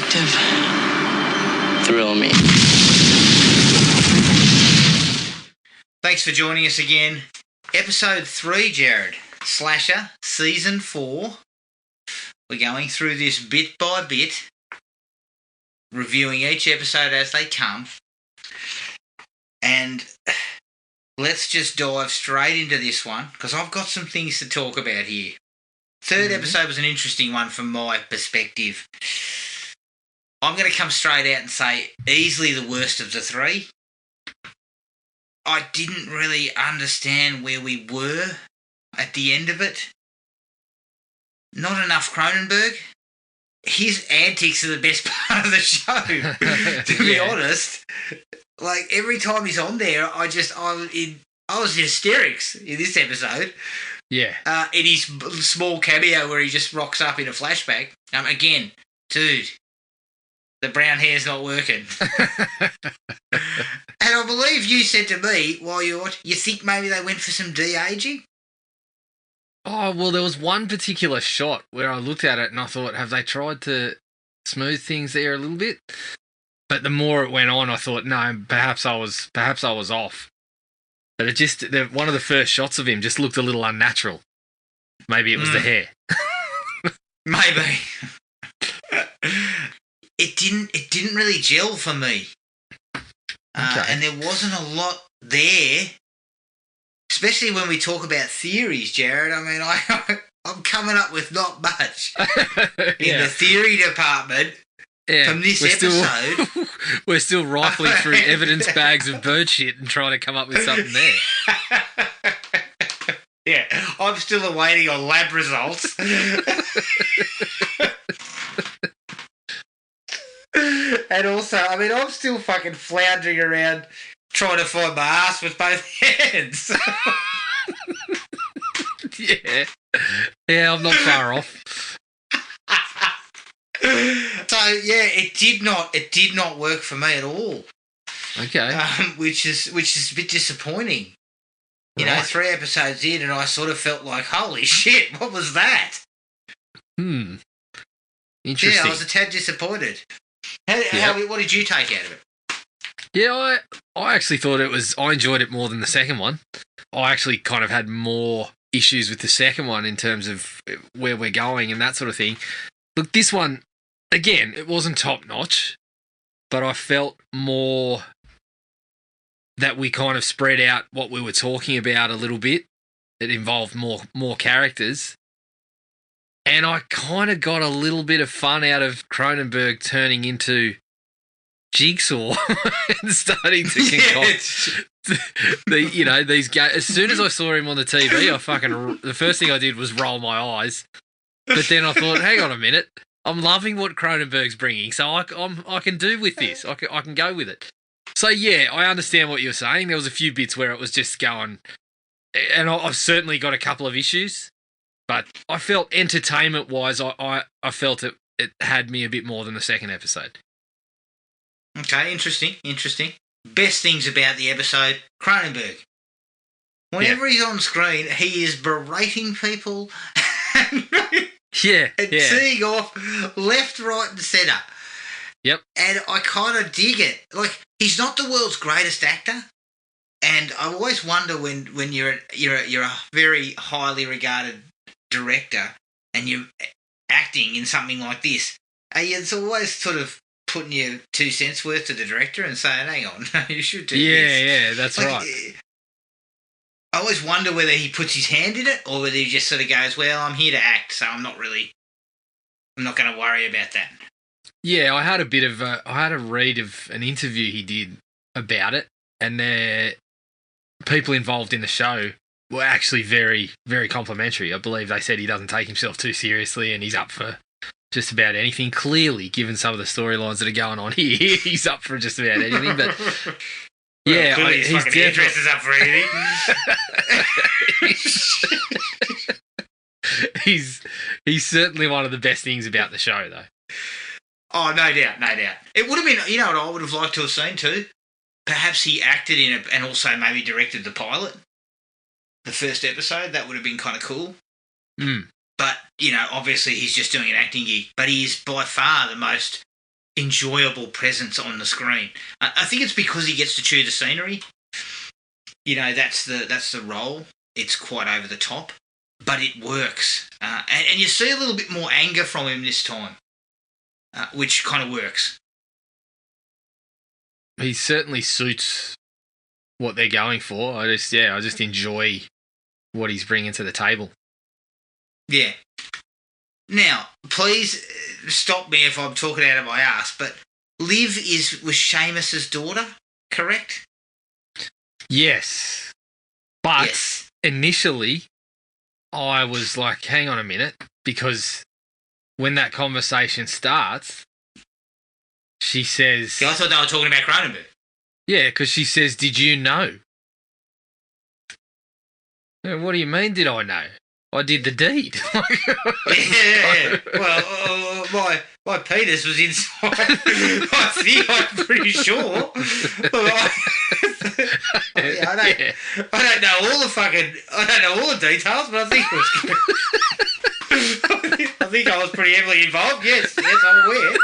detective, thrill me. Thanks for joining us again. Episode 3, Jared. Slasher, Season 4. We're going through this bit by bit, reviewing each episode as they come. And let's just dive straight into this one, because I've got some things to talk about here. Third episode was an interesting one from my perspective. I'm going to come straight out and say easily the worst of the three. I didn't really understand where we were at the end of it. Not enough Cronenberg. His antics are the best part of the show, to be honest. Like, every time he's on there, I was in hysterics in this episode. Yeah. In his small cameo where he just rocks up in a flashback. Again, dude, the brown hair's not working. And I believe you said to me while you think maybe they went for some de-aging? Oh, well, there was one particular shot where I looked at it and I thought, have they tried to smooth things there a little bit? But the more it went on, I thought, no, perhaps I was off. But one of the first shots of him just looked a little unnatural. Maybe it was the hair. Maybe. It didn't really gel for me. Okay. And there wasn't a lot there, especially when we talk about theories, Jared. I mean, I'm coming up with not much in the theory department from this episode. We're still rifling through evidence bags of bird shit and trying to come up with something there. Yeah, I'm still awaiting on lab results. And also, I mean, I'm still fucking floundering around trying to find my ass with both hands. Yeah, I'm not far off. So yeah, it did not work for me at all. Okay, which is a bit disappointing. You know, 3 episodes in, and I sort of felt like, holy shit, what was that? Interesting. Yeah, I was a tad disappointed. What did you take out of it? Yeah, I actually thought I enjoyed it more than the second one. I actually kind of had more issues with the second one in terms of where we're going and that sort of thing. Look, this one, again, it wasn't top notch, but I felt more that we kind of spread out what we were talking about a little bit. It involved more characters. And I kind of got a little bit of fun out of Cronenberg turning into Jigsaw and starting to concoct these guys. As soon as I saw him on the TV, the first thing I did was roll my eyes. But then I thought, hang on a minute, I'm loving what Cronenberg's bringing, so I can do with this. I can go with it. So yeah, I understand what you're saying. There was a few bits where it was just going, and I've certainly got a couple of issues. But I felt entertainment-wise, I felt it had me a bit more than the second episode. Okay, interesting. Best things about the episode, Cronenberg. Whenever he's on screen, he is berating people and teeing off left, right and centre. Yep. And I kind of dig it. Like, he's not the world's greatest actor. And I always wonder when you're a very highly regarded director and you're acting in something like this, it's always sort of putting your 2 cents worth to the director and saying, hang on, you should do this. Yeah, that's right. I always wonder whether he puts his hand in it or whether he just sort of goes, well, I'm here to act, so I'm not going to worry about that. Yeah, I had a read of an interview he did about it, and the people involved in the show were actually very, very complimentary. I believe they said he doesn't take himself too seriously and he's up for just about anything. Clearly, given some of the storylines that are going on here, he's up for just about anything. But yeah, his fucking hairdresser's up for anything. He's certainly one of the best things about the show, though. Oh, no doubt. It would have been, you know what I would have liked to have seen too? Perhaps he acted in it and also maybe directed the pilot. The first episode, that would have been kind of cool. Mm. But, you know, obviously he's just doing an acting gig. But he is by far the most enjoyable presence on the screen. I think it's because he gets to chew the scenery. You know, that's the role. It's quite over the top, but it works. And you see a little bit more anger from him this time, which kind of works. He certainly suits what they're going for. I just enjoy what he's bringing to the table. Yeah. Now, please stop me if I'm talking out of my ass, but Liv was Seamus's daughter, correct? Yes. But yes. Initially, I was like, hang on a minute, because when that conversation starts, she says... Yeah, I thought they were talking about Cronenberg. Yeah, because she says, did you know? Yeah, what do you mean, did I know? I did the deed. Yeah. Well, my penis was inside. I think I'm pretty sure. I don't know all the details, but I think it was good. I think I was pretty heavily involved. Yes, I'm aware.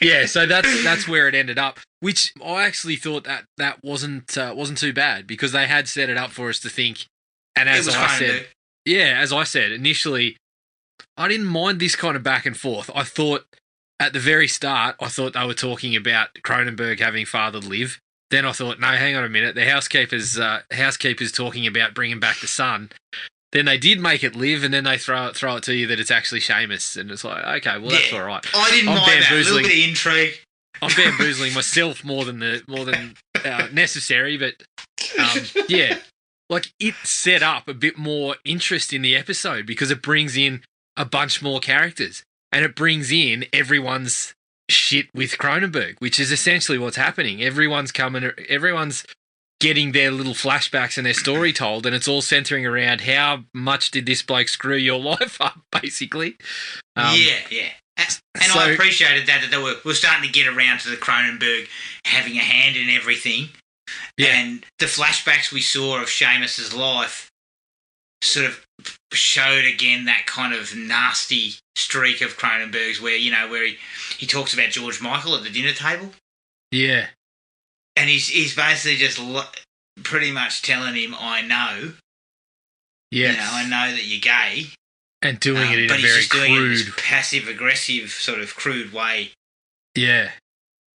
Yeah. So that's where it ended up. Which I actually thought that wasn't too bad, because they had set it up for us to think. And as I said initially, I didn't mind this kind of back and forth. I thought at the very start, I thought they were talking about Cronenberg having fathered Liv. Then I thought, no, hang on a minute, the housekeeper's talking about bringing back the son. Then they did make it Liv, and then they throw it to you that it's actually Seamus, and it's like, okay, well that's all right. I didn't mind that. A little bit of intrigue. I'm bamboozling myself more than necessary, but yeah. Like, it set up a bit more interest in the episode because it brings in a bunch more characters, and it brings in everyone's shit with Cronenberg, which is essentially what's happening. Everyone's getting their little flashbacks and their story told, and it's all centering around how much did this bloke screw your life up, basically. Yeah. And I appreciated that they were starting to get around to the Cronenberg having a hand in everything. Yeah. And the flashbacks we saw of Seamus's life sort of showed again that kind of nasty streak of Cronenberg's where he talks about George Michael at the dinner table. Yeah. And he's basically just pretty much telling him, I know. Yes. I know that you're gay. And doing it in a very crude... But he's just doing it in this passive-aggressive, sort of crude way. Yeah.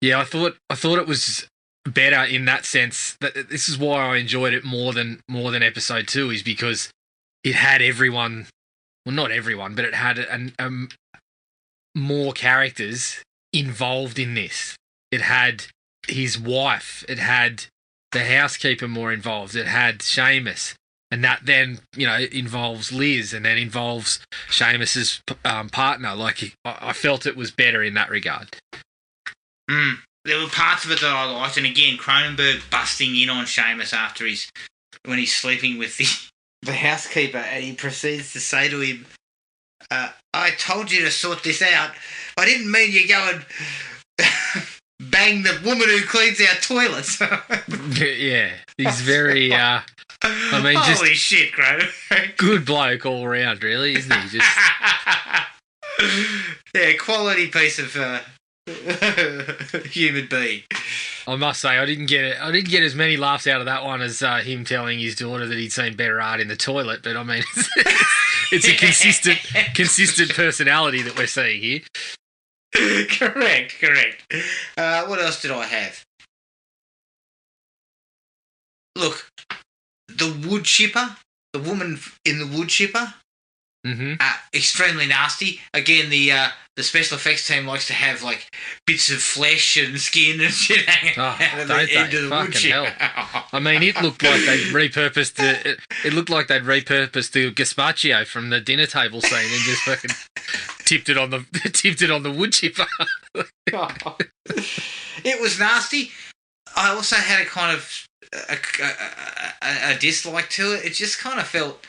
Yeah, I thought it was better in that sense. That this is why I enjoyed it more than episode 2, is because it had everyone, well, not everyone, but it had more characters involved in this. It had his wife, it had the housekeeper more involved, it had Seamus, and that then involves Liz, and then involves Seamus's partner. Like, I felt it was better in that regard. There were parts of it that I liked, and again, Cronenberg busting in on Seamus when he's sleeping with the housekeeper, and he proceeds to say to him, I told you to sort this out. I didn't mean you go and bang the woman who cleans our toilets. Yeah, he's very, holy shit, Cronenberg. Good bloke all around, really, isn't he? Just yeah, quality piece of human being. I must say, I didn't get as many laughs out of that one as him telling his daughter that he'd seen better art in the toilet. But I mean, it's a consistent personality that we're seeing here. Correct. What else did I have? Look, the wood chipper, the woman in the wood chipper, extremely nasty. Again, the special effects team likes to have like bits of flesh and skin and shit hanging out of the end of the wood chipper. I mean, it looked like they'd repurposed it looked like they'd repurposed the gazpacho from the dinner table scene and just fucking tipped it on the wood chipper. It was nasty. I also had a kind of a dislike to it. It just kind of felt.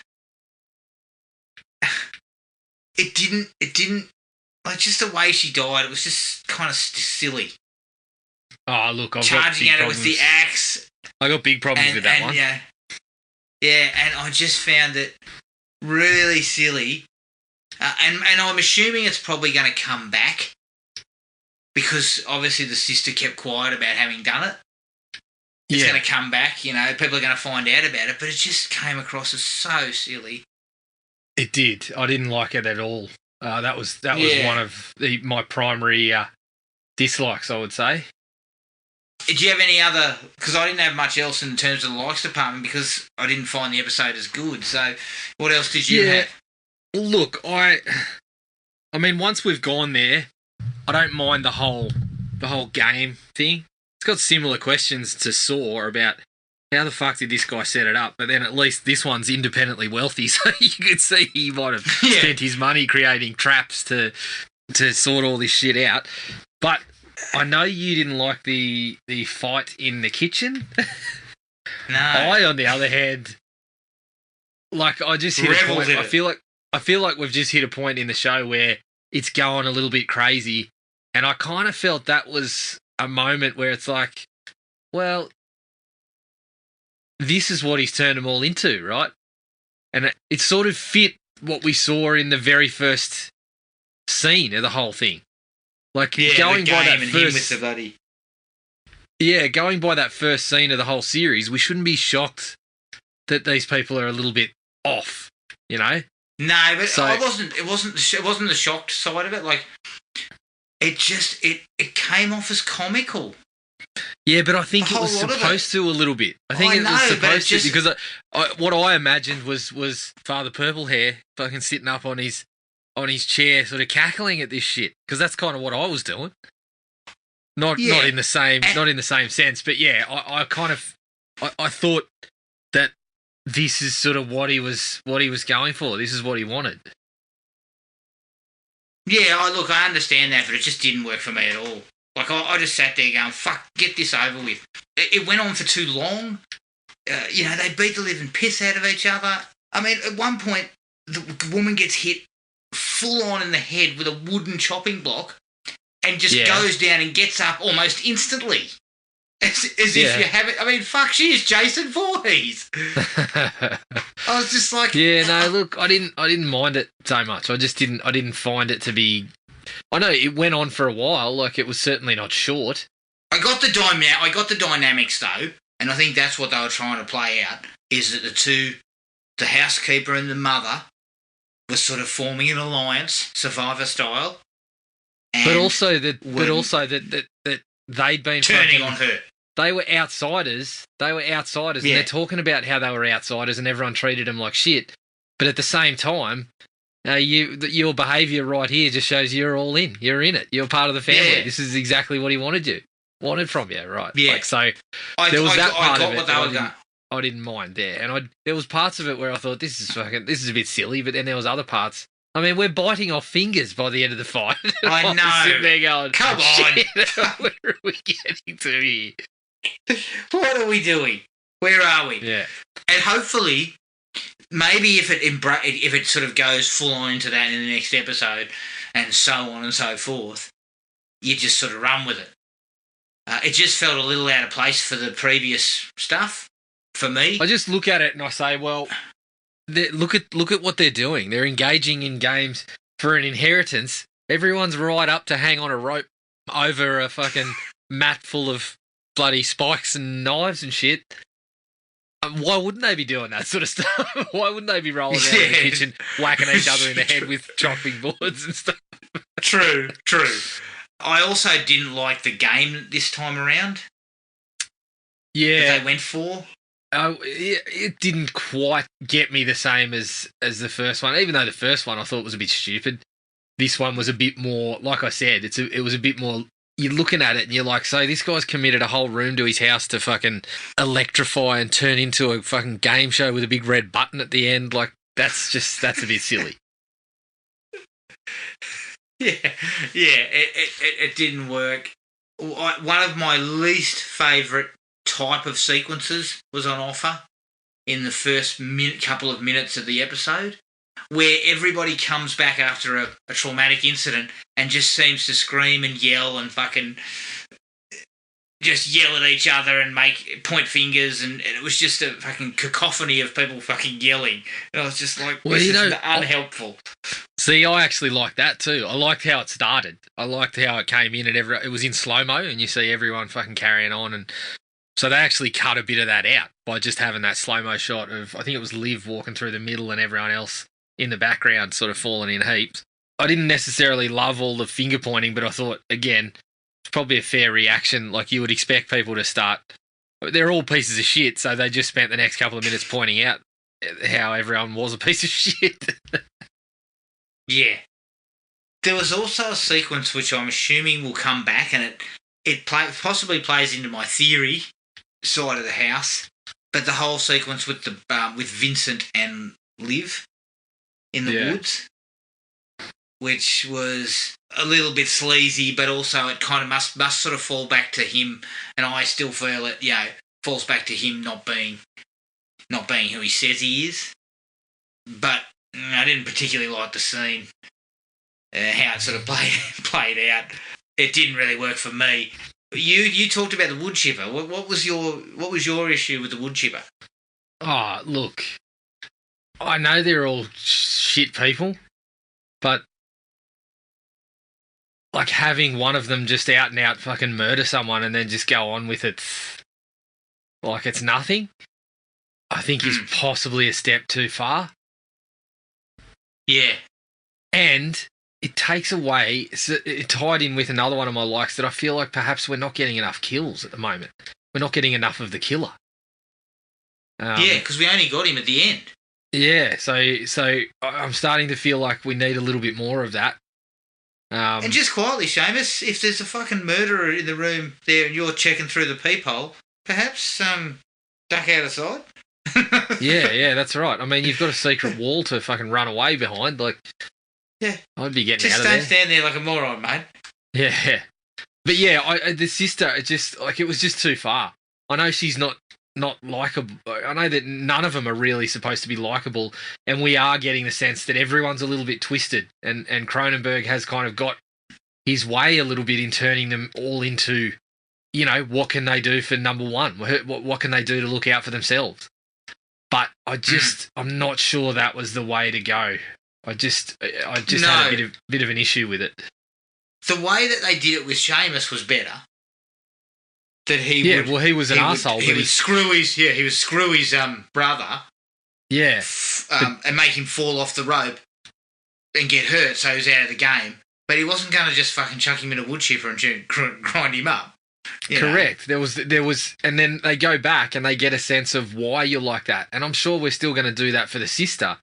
It didn't like, just the way she died. It was just kind of silly. Oh, look, I've charging at her with the axe. I got big problems with that one. Yeah, and I just found it really silly. And I'm assuming it's probably going to come back because obviously the sister kept quiet about having done it. It's going to come back, you know, people are going to find out about it, but it just came across as so silly. It did. I didn't like it at all. That was one of my primary dislikes, I would say. Did you have any other... Because I didn't have much else in terms of the likes department because I didn't find the episode as good. So what else did you have? Look, I mean, once we've gone there, I don't mind the whole game thing. It's got similar questions to Saw about how the fuck did this guy set it up, but then at least this one's independently wealthy, so you could see he might have spent his money creating traps to sort all this shit out. But I know you didn't like the fight in the kitchen. No. I, on the other hand, like I just hit a point. I feel like we've just hit a point in the show where it's going a little bit crazy, and I kind of felt that was a moment where it's like, well, this is what he's turned them all into, right? And it sort of fit what we saw in the very first scene of the whole thing. Like going by that first, going by that first scene of the whole series, we shouldn't be shocked that these people are a little bit off, you know? No, but it wasn't the shocked side of it. Like it came off as comical. Yeah, but I think it was supposed to a little bit. I think it was supposed to because what I imagined was Father Purple Hair fucking sitting up on his chair, sort of cackling at this shit, because that's kind of what I was doing. Not in the same sense, but yeah, I kind of I thought that this is sort of what he was going for. This is what he wanted. Yeah, I understand that, but it just didn't work for me at all. Like, I just sat there going, fuck, get this over with. It went on for too long. You know, they beat the living piss out of each other. I mean, at one point, the woman gets hit full on in the head with a wooden chopping block and just goes down and gets up almost instantly. As if you haven't... I mean, fuck, she is Jason Voorhees. I was just like... Yeah, no, look, I didn't mind it so much. I didn't find it to be... I know it went on for a while, like it was certainly not short. I got the dynamics though, and I think that's what they were trying to play out, is that the housekeeper and the mother were sort of forming an alliance, Survivor style. But also that they'd been turning on her. They were outsiders. And they're talking about how they were outsiders and everyone treated them like shit. But at the same time, your behaviour right here just shows you're all in. You're in it. You're part of the family. Yeah. This is exactly what he wanted from you, right? Yeah. Like, so there was that part of it that I didn't mind there, and there was parts of it where I thought this is a bit silly, but then there was other parts. I mean, we're biting off fingers by the end of the fight. I know. Sitting there going, come on, where are we getting to here? What are we doing? Where are we? Yeah. And hopefully, maybe if it sort of goes full on into that in the next episode, and so on and so forth, you just sort of run with it. It just felt a little out of place for the previous stuff for me. I just look at it and I say, well, look at what they're doing. They're engaging in games for an inheritance. Everyone's right up to hang on a rope over a fucking mat full of bloody spikes and knives and shit. Why wouldn't they be doing that sort of stuff? Why wouldn't they be rolling around in the kitchen, whacking each other in the head with chopping boards and stuff? True. I also didn't like the game this time around. Yeah. That they went for. It didn't quite get me the same as the first one, even though the first one I thought was a bit stupid. This one was a bit more, like I said, it was a bit more, you're looking at it and you're like, so this guy's committed a whole room to his house to fucking electrify and turn into a fucking game show with a big red button at the end. Like, that's a bit silly. Yeah, it didn't work. One of my least favourite type of sequences was on offer in the first couple of minutes of the episode, where everybody comes back after a traumatic incident and just seems to scream and yell and fucking just yell at each other and point fingers, and it was just a fucking cacophony of people fucking yelling. And I was just like, this is unhelpful. See, I actually liked that too. I liked how it started. I liked how it came in and it was in slow-mo and you see everyone fucking carrying on. And so they actually cut a bit of that out by just having that slow-mo shot of, I think it was Liv walking through the middle and everyone else in the background sort of falling in heaps. I didn't necessarily love all the finger pointing, but I thought, again, it's probably a fair reaction. Like, you would expect people to start... They're all pieces of shit, so they just spent the next couple of minutes pointing out how everyone was a piece of shit. Yeah. There was also a sequence which I'm assuming will come back, and it possibly plays into my theory side of the house, but the whole sequence with Vincent and Liv in the woods, which was a little bit sleazy, but also it kind of must sort of fall back to him, and I still feel it, falls back to him not being who he says he is. But I didn't particularly like the scene, how it sort of played out. It didn't really work for me. You talked about the wood chipper. What was your issue with the wood chipper? Oh, look, I know they're all shit people, but like having one of them just out and out fucking murder someone and then just go on with it like it's nothing, I think is possibly a step too far. Yeah. And it takes away, it tied in with another one of my likes that I feel like perhaps we're not getting enough kills at the moment. We're not getting enough of the killer. Yeah, because we only got him at the end. Yeah, so I'm starting to feel like we need a little bit more of that. And just quietly, Seamus, if there's a fucking murderer in the room there and you're checking through the peephole, perhaps duck out of sight. yeah, that's right. I mean, you've got a secret wall to fucking run away behind. Like, yeah, I'd be getting out of there. Just don't stand there like a moron, mate. Yeah, but yeah, the sister, it was just too far. I know she's not likable. I know that none of them are really supposed to be likable, and we are getting the sense that everyone's a little bit twisted, and Cronenberg has kind of got his way a little bit in turning them all into, what can they do for number one? What can they do to look out for themselves? But I'm not sure that was the way to go. I just had a bit of an issue with it. The way that they did it with Seamus was better. That he he was an arsehole. He would screw his brother. Yeah. And make him fall off the rope and get hurt, so he was out of the game. But he wasn't going to just fucking chuck him in a wood chipper and grind him up. Correct. There was, and then they go back and they get a sense of why you're like that. And I'm sure we're still going to do that for the sister,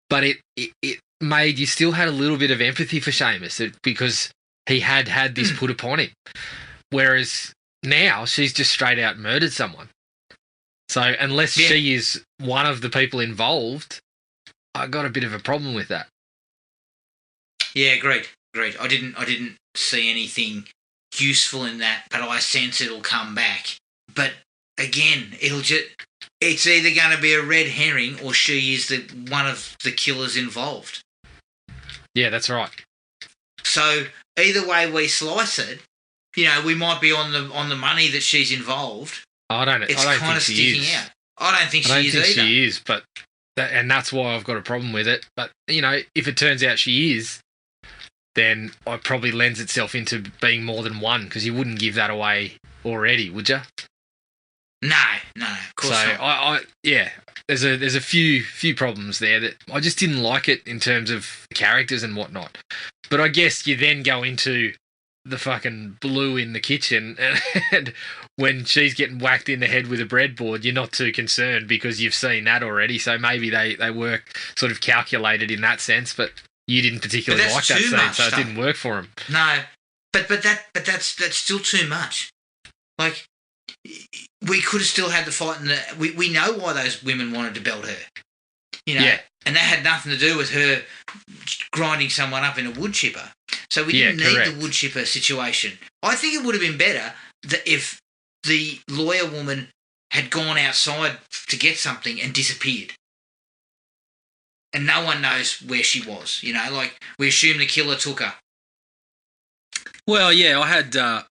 but it made you still had a little bit of empathy for Seamus because he had this put upon him, whereas now she's just straight out murdered someone. So unless she is one of the people involved, I got a bit of a problem with that. Yeah, agreed. I didn't see anything useful in that, but I sense it'll come back. But again, it's either going to be a red herring or she is one of the killers involved. Yeah, that's right. So either way we slice it, we might be on the money that she's involved. I don't think she is. Out. I don't think she is either. She is, but that's why I've got a problem with it. But if it turns out she is, then it probably lends itself into being more than one because you wouldn't give that away already, would you? No, of course not. There's a few problems there that I just didn't like it in terms of characters and whatnot. But I guess you then go into the fucking blue in the kitchen and when she's getting whacked in the head with a breadboard, you're not too concerned because you've seen that already. So maybe they work sort of calculated in that sense, but you didn't particularly like that scene, so it didn't work for him. No, but that's still too much. Like, we could have still had the fight, we know why those women wanted to belt her, and that had nothing to do with her grinding someone up in a wood chipper. So we didn't need the wood chipper situation. I think it would have been better that if the lawyer woman had gone outside to get something and disappeared. And no one knows where she was, like we assume the killer took her. Well, yeah, I had a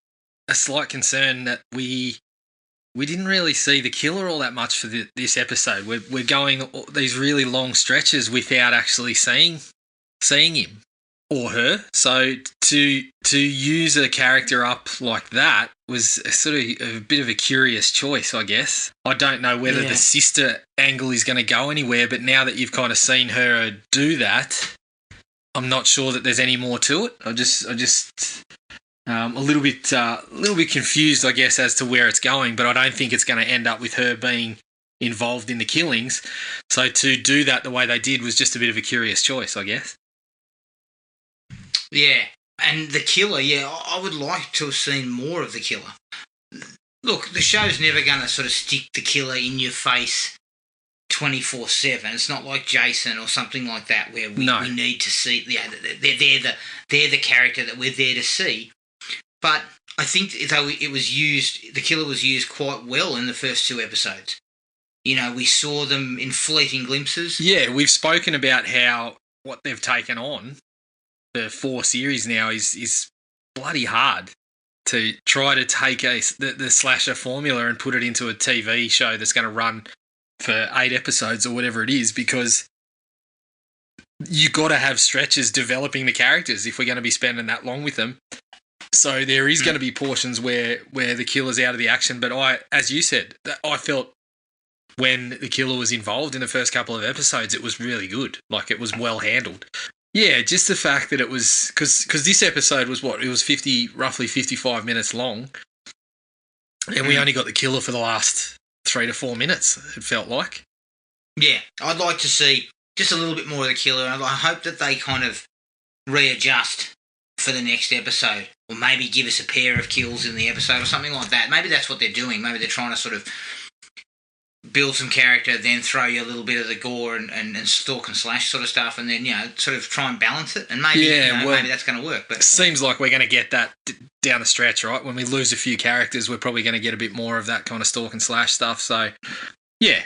slight concern that we didn't really see the killer all that much for this episode. We're going these really long stretches without actually seeing seeing him or her. So to use a character up like that was sort of a bit of a curious choice, I guess. I don't know whether the sister angle is going to go anywhere, but now that you've kind of seen her do that, I'm not sure that there's any more to it. I just a little bit confused, I guess, as to where it's going. But I don't think it's going to end up with her being involved in the killings. So to do that the way they did was just a bit of a curious choice, I guess. Yeah, and the killer, I would like to have seen more of the killer. Look, the show's never going to sort of stick the killer in your face 24/7. It's not like Jason or something like that where we need to see. Yeah, they're the character that we're there to see. But I think though the killer was used quite well in the first 2 episodes. You know, we saw them in fleeting glimpses. Yeah, we've spoken about how what they've taken on the 4 series now is bloody hard to try to take the slasher formula and put it into a TV show that's going to run for 8 episodes or whatever it is, because you got to have stretches developing the characters if we're going to be spending that long with them. So there is going to be portions where the killer's out of the action. But as you said, I felt when the killer was involved in the first couple of episodes, it was really good. Like, it was well handled. Yeah, just the fact that it was... Because this episode was what? It was roughly 55 minutes long. And we only got the killer for the last 3 to 4 minutes, it felt like. Yeah, I'd like to see just a little bit more of the killer. I hope that they kind of readjust for the next episode, or maybe give us a pair of kills in the episode or something like that. Maybe that's what they're doing. Maybe they're trying to sort of build some character, then throw you a little bit of the gore and stalk and slash sort of stuff, and then, sort of try and balance it. And maybe, maybe that's going to work. But it seems like we're going to get that down the stretch, right? When we lose a few characters, we're probably going to get a bit more of that kind of stalk and slash stuff. So, yeah,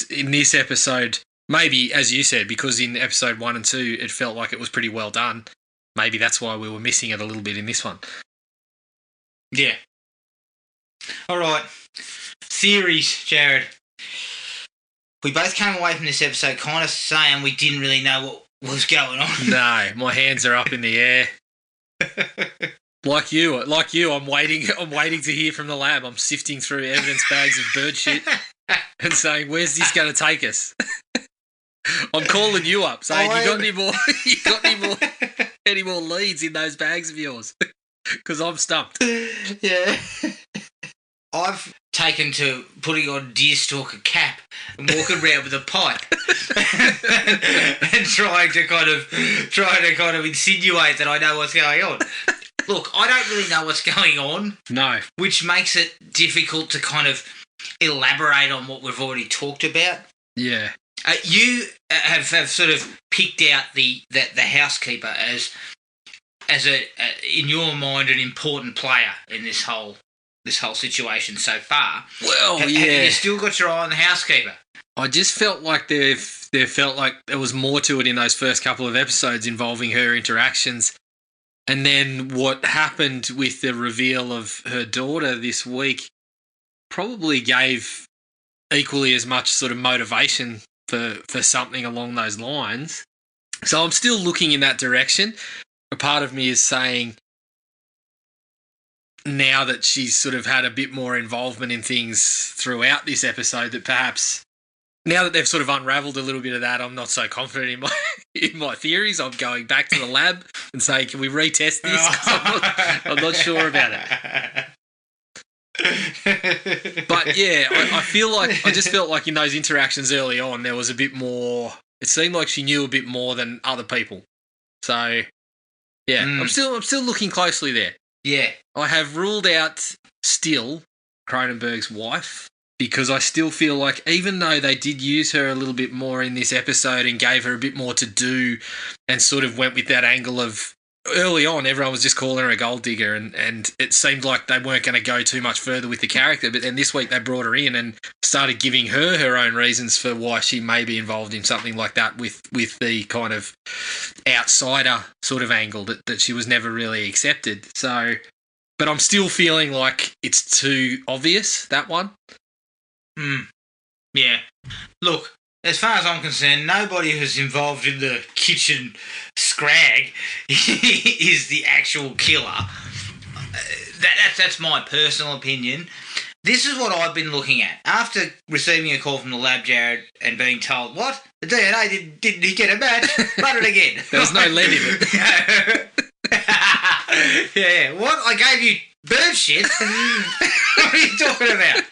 in this episode, maybe, as you said, because in episode 1 and 2, it felt like it was pretty well done. Maybe that's why we were missing it a little bit in this one. Yeah. All right. Theories, Jared. We both came away from this episode kind of saying we didn't really know what was going on. No, my hands are up in the air. Like you, I'm waiting to hear from the lab. I'm sifting through evidence bags of bird shit and saying, where's this going to take us? I'm calling you up saying, you got any more leads in those bags of yours? Because I'm stumped. Yeah. I've taken to putting on deerstalker cap and walking around with a pipe and trying to kind of insinuate that I know what's going on. Look, I don't really know what's going on. No. Which makes it difficult to kind of elaborate on what we've already talked about. Yeah. You have sort of picked out the housekeeper as in your mind an important player in this whole situation so far. Well, Have you still got your eye on the housekeeper? I just felt like there felt like there was more to it in those first couple of episodes involving her interactions. And then what happened with the reveal of her daughter this week probably gave equally as much sort of motivation for something along those lines. So I'm still looking in that direction. A part of me is saying, now that she's sort of had a bit more involvement in things throughout this episode, that perhaps now that they've sort of unravelled a little bit of that, I'm not so confident in my theories. I'm going back to the lab and saying, can we retest this? 'Cause I'm not sure about it. But yeah, I just felt like in those interactions early on, there was a bit more. It seemed like she knew a bit more than other people. So yeah, I'm still looking closely there. Yeah, I have ruled out still Cronenberg's wife, because I still feel like even though they did use her a little bit more in this episode and gave her a bit more to do and sort of went with that angle of early on, everyone was just calling her a gold digger and it seemed like they weren't going to go too much further with the character. But then this week they brought her in and started giving her own reasons for why she may be involved in something like that with the kind of outsider sort of angle that she was never really accepted. So, but I'm still feeling like it's too obvious, that one. Yeah. Look, as far as I'm concerned, nobody who's involved in the kitchen scrag is the actual killer. That's my personal opinion. This is what I've been looking at. After receiving a call from the lab, Jared, and being told, what? The DNA didn't get a match? Run it again. There was no lead in it. Yeah. What? I gave you bird shit? What are you talking about?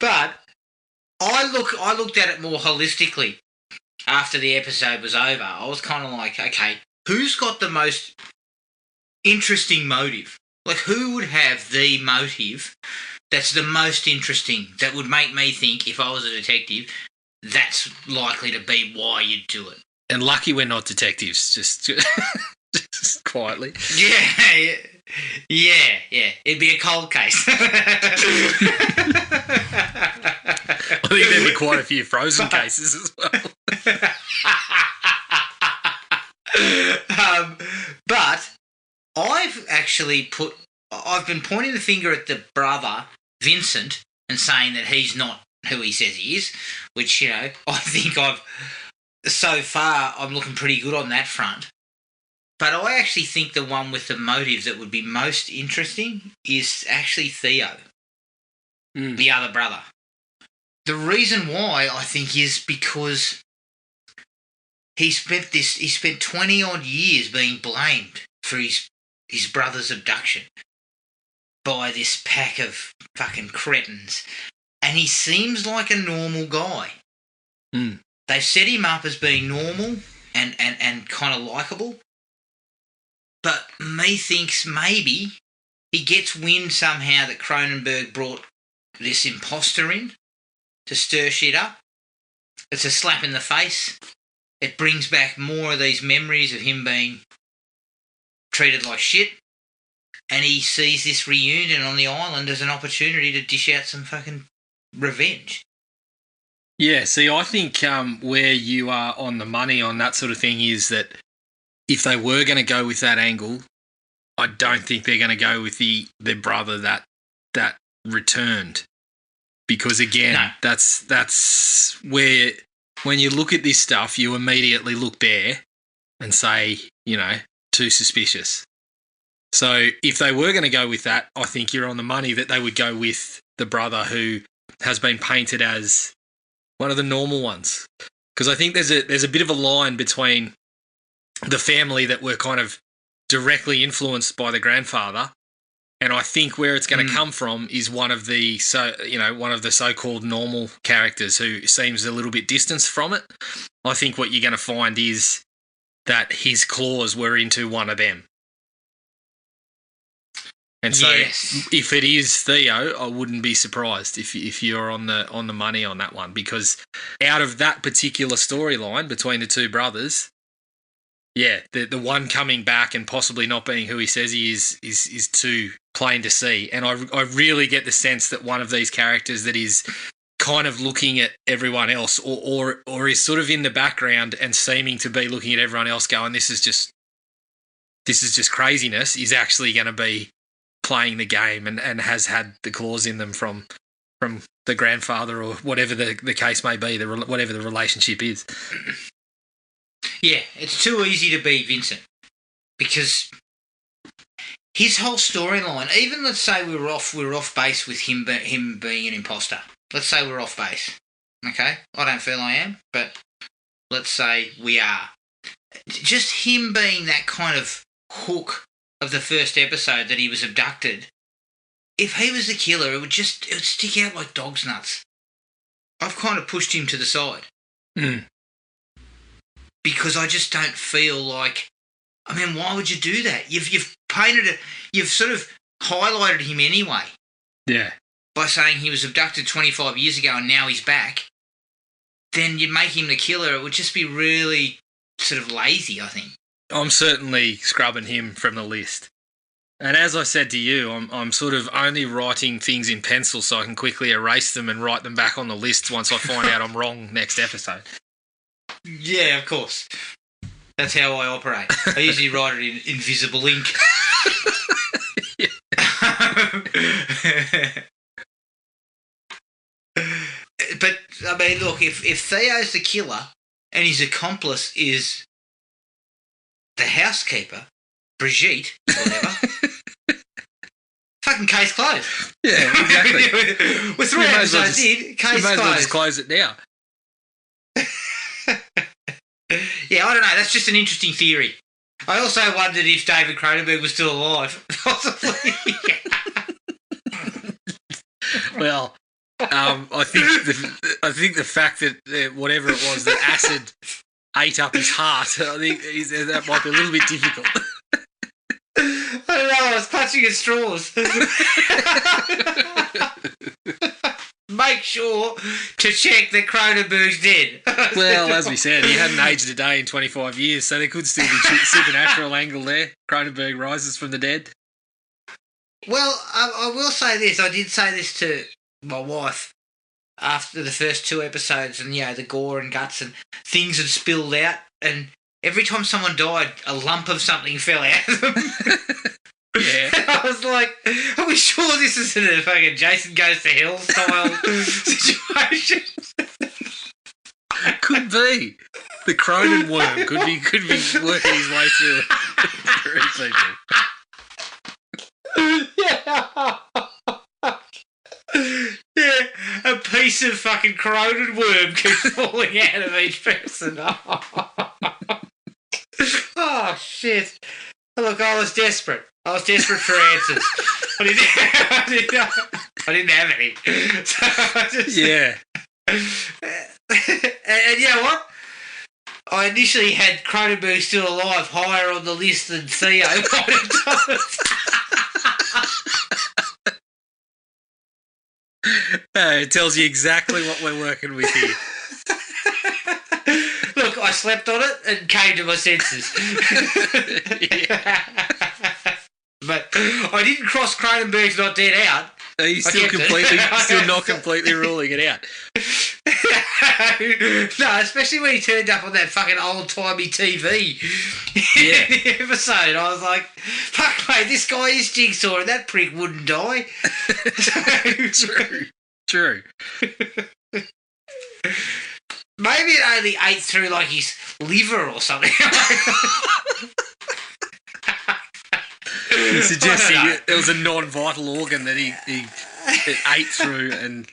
But I looked at it more holistically after the episode was over. I was kind of like, okay, who's got the most interesting motive? Like, who would have the motive that's the most interesting, that would make me think, if I was a detective, that's likely to be why you'd do it? And lucky we're not detectives, just quietly. Yeah. It'd be a cold case. I think there'd be quite a few frozen cases as well. But I've been pointing the finger at the brother, Vincent, and saying that he's not who he says he is, which, I think so far I'm looking pretty good on that front. But I actually think the one with the motive that would be most interesting is actually Theo, the other brother. The reason why, I think, is because he spent 20-odd years being blamed for his brother's abduction by this pack of fucking cretins. And he seems like a normal guy. They've set him up as being normal and kind of likeable. But me thinks maybe he gets wind somehow that Cronenberg brought this imposter in to stir shit up. It's a slap in the face. It brings back more of these memories of him being treated like shit. And he sees this reunion on the island as an opportunity to dish out some fucking revenge. Yeah, see, I think where you are on the money on that sort of thing is that if they were going to go with that angle, I don't think they're going to go with their brother that returned. Because again, that's where, when you look at this stuff, you immediately look there and say, too suspicious. So if they were going to go with that, I think you're on the money that they would go with the brother who has been painted as one of the normal ones. Because I think there's a bit of a line between the family that were kind of directly influenced by the grandfather, and I think where it's going to come from is one of the so-called normal characters who seems a little bit distanced from it. I think what you're going to find is that his claws were into one of them. And so if it is Theo, I wouldn't be surprised if you're on the money on that one, because out of that particular storyline between the two brothers, the one coming back and possibly not being who he says he is too plain to see. And I really get the sense that one of these characters that is kind of looking at everyone else or is sort of in the background and seeming to be looking at everyone else going, this is just craziness, is actually going to be playing the game and has had the claws in them from the grandfather or whatever the case may be, whatever the relationship is. Yeah, it's too easy to be Vincent, because his whole storyline, even let's say we're off base with him being an imposter. Let's say we're off base. Okay? I don't feel I am, but let's say we are. Just him being that kind of hook of the first episode that he was abducted, if he was the killer, it would stick out like dog's nuts. I've kind of pushed him to the side. Because I just don't feel like, why would you do that? You've painted it, you've sort of highlighted him anyway. Yeah. By saying he was abducted 25 years ago and now he's back. Then you make him the killer, it would just be really sort of lazy, I think. I'm certainly scrubbing him from the list. And as I said to you, I'm sort of only writing things in pencil so I can quickly erase them and write them back on the list once I find out I'm wrong next episode. Yeah, of course. That's how I operate. I usually write it in invisible ink. I mean, look, if Theo's the killer and his accomplice is the housekeeper, Brigitte, or whatever, fucking case closed. Yeah, exactly. We're 3 episodes in, case you might as well closed. just close it now. Yeah, I don't know. That's just an interesting theory. I also wondered if David Cronenberg was still alive. Possibly. Well, I think the fact that whatever it was, that acid ate up his heart, I think that might be a little bit difficult. I don't know. I was clutching at straws. Make sure to check that Cronenberg's dead. Well, as we said, he hadn't aged a day in 25 years, so there could still be supernatural angle there. Cronenberg rises from the dead. Well, I will say this. I did say this to my wife after the first 2 episodes, and the gore and guts and things had spilled out, and every time someone died, a lump of something fell out of them. Yeah. I was like, are we sure this isn't a fucking Jason Goes to Hell style situation? Could be. The Cronin worm could be working his way through people. Yeah, a piece of fucking Cronin worm keeps falling out of each person. Oh, shit. Look, I was desperate. I was desperate for answers. I didn't have any. So I just, Yeah. And you know what? I initially had Cronenberg still alive higher on the list than Theo might have done it. It tells you exactly what we're working with here. Look, I slept on it and came to my senses. But I didn't cross Cronenberg's not dead out. He's still not completely ruling it out. No, especially when he turned up on that fucking old-timey TV in the episode. I was like, fuck, mate, this guy is Jigsaw and that prick wouldn't die. True. Maybe it only ate through, like, his liver or something. He's suggesting it was a non-vital organ that he ate through and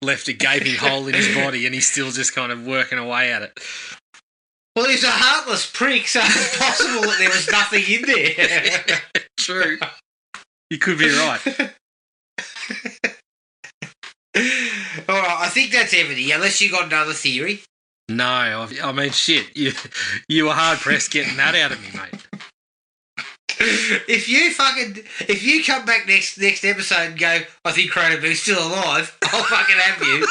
left a gaping hole in his body, and he's still just kind of working away at it. Well, he's a heartless prick, so it's possible that there was nothing in there. True. You could be right. All right, I think that's everything, unless you got another theory. No, I mean, shit. You were hard-pressed getting that out of me, mate. If you come back next episode and go, I think Cronenberg's still alive, I'll fucking have you.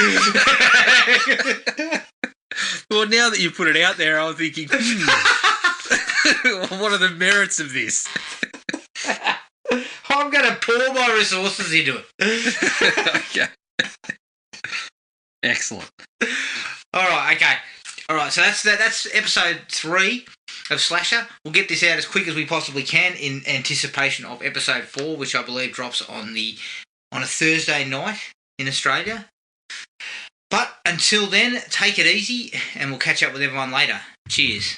Well, now that you put it out there, I'm thinking, what are the merits of this? I'm going to pour my resources into it. Okay. Excellent. All right, okay. All right, so that's episode 3 of Slasher. We'll get this out as quick as we possibly can in anticipation of episode 4, which I believe drops on a Thursday night in Australia. But until then, take it easy, and we'll catch up with everyone later. Cheers.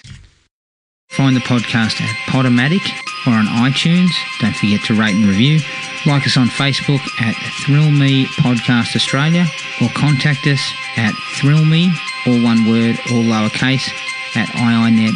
Find the podcast at Podomatic or on iTunes. Don't forget to rate and review. Like us on Facebook at Thrill Me Podcast Australia, or contact us at thrillme, all one word, all lowercase, at iinet.net.au.